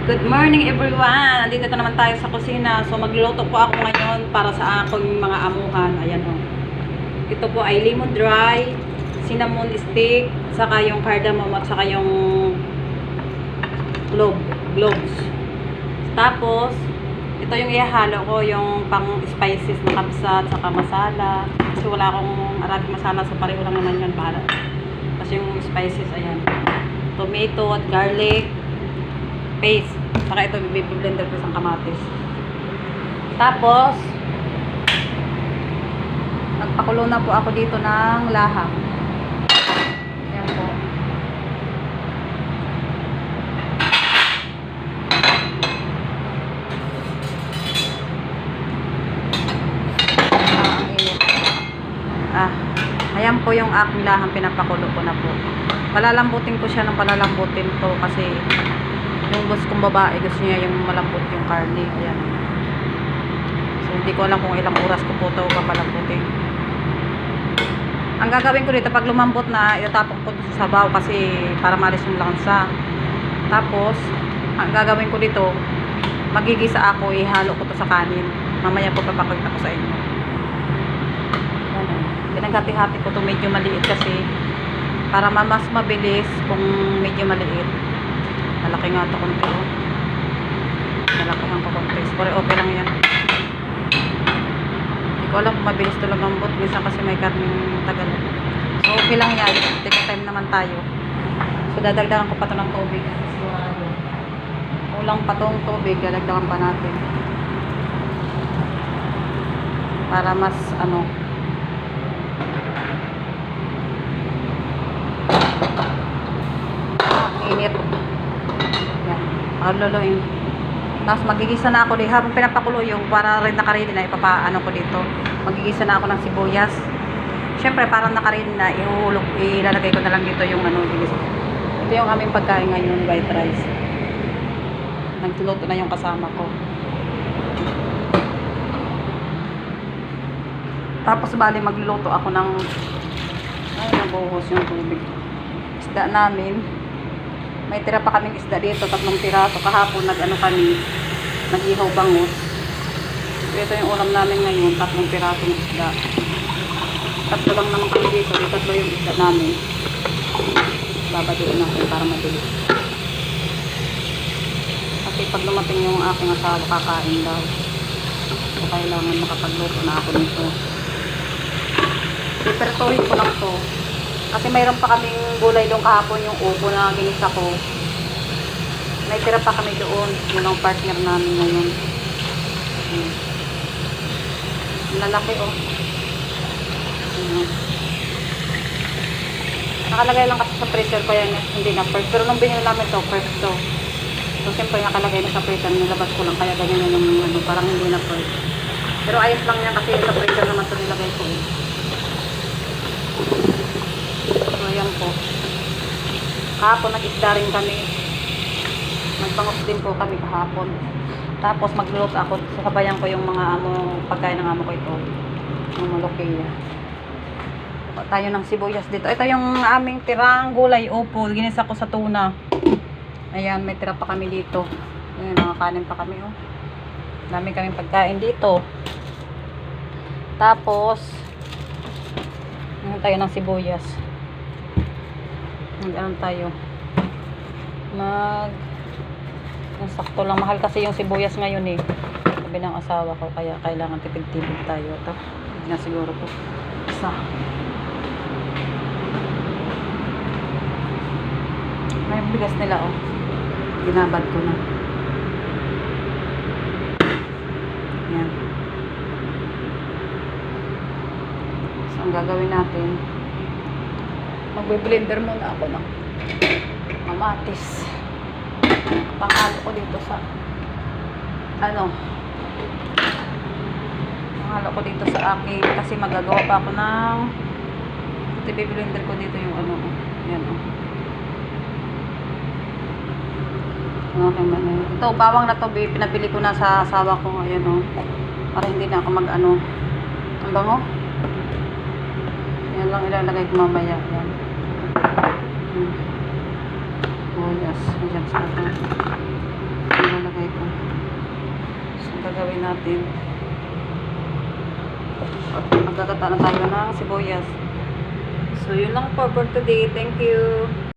Good morning everyone! Andito na naman tayo sa kusina. So magluluto po ako ngayon para sa aking mga amuhan. Ayan o. Ito po ay lemon dry, cinnamon stick, saka yung cardamom at saka yung cloves. Tapos, ito yung ihahalo ko, yung pang spices na kapsat, saka masala. Kasi wala akong araming masala, so pareho lang naman yun para. Kasi yung spices, ayan. Tomato at garlic paste. Saka ito, blender ko isang kamatis. Tapos, nagpakulo na po ako dito ng laham. Ayan po. Ang init. Ayan po yung aking laham, pinapakulo ko na po. Palalambutin ko siya ng palalambutin to kasi yung boss kong babae gusto niya yung malambot yung karne. Ayan. So hindi ko alam kung ilang oras ko po ito papalambutin. Ang gagawin ko dito pag lumambot na, itapon ko sa sabaw kasi para malis yung lansa. Tapos ang gagawin ko dito, magigisa ako, ihalo ko to sa kanin. Mamaya po papakita ko sa inyo. Pinaghati-hati ko to medyo maliit kasi para mas mabilis kung medyo maliit. Malaki nga ito konti. Malaki ang konti. Pero okay lang yan. Hindi ko alam kung mabilis ito lumambot. Minsan kasi may karning tagal. So okay lang yan. Take time naman tayo. So dadagdagan ko pa ito ng tubig. Kulang pa itong tubig. Dadagdagan pa natin. Para mas init. Luluin. Tapos magigisa na ako dito habang pinapakulo yung para rin nakaready na ipapaano ko dito. Magigisa na ako ng sibuyas. Syempre parang nakaready na ihulog, ilalagay ko na lang dito yung ginis. Ito yung aming pagkain ngayon, white rice. Nagluto na yung kasama ko. Tapos bali magluluto ako ng nabuhos yung tubig. Isda namin. May tira pa kaming isda dito, 3 piraso. Kahapon kami, nag-ihaw bangus. Ito yung ulam namin ngayon, 3 piraso ng isda. 3 lang naman kami dito, 3 yung isda namin. Babaduin natin para mabilis. Kasi pag dumating yung aking asawa, kakain daw. So kailangan makapagluto na ako nito. Pipertohin ko lang to. Kasi mayroon pa kaming gulay doon kahapon, yung upo na ginisa ko. May tira pa kami doon. Yun ang partner namin ngayon. Lalaki Nakalagay lang kasi sa freezer ko yan. Hindi na first. Pero nung binili namin to, first to. So siyempre nakalagay na sa freezer. Nilabas ko lang. Kaya ganyan yung parang hindi na first. Pero ayos lang yan kasi sa freezer naman to nilagay ko. So yan po. Kahapon nag-isda rin kami. Nagbangot din po kami kahapon. Tapos magluluto ako. Sabayan ko yung mga pagkain ng amo ko ito. Yung malokeya. Tayo ng sibuyas dito. Ito yung aming tirang gulay upo. Ginisa ko sa tuna. Ayan, may tira pa kami dito. Ayan, nakakanin pa kami. Dami kaming pagkain dito. Tapos tayo ng sibuyas. Mag-ano tayo. Sakto lang. Mahal kasi yung sibuyas ngayon sabi ng asawa ko. Kaya kailangan tipid-tipid tayo. Ito. Hindi na siguro po. Isa. May bigas nila Ginabad ko na. Yan. Ang gagawin natin, magbe-blender muna ako ng kamatis. Panghalo ko dito sa panghalo ko dito sa akin kasi magagawa pa ako ng i-blender ko dito yung yan okay man. Ito bawang na to, pinabili ko na sa asawa ko ngayon para hindi na ako ang bango. Yan lang ilalagay ko mamaya. Yan. Oh yes. Ayan sa akin. gagawin natin. Magkakata na tayo ng sibuyas. So, yun lang po for today. Thank you.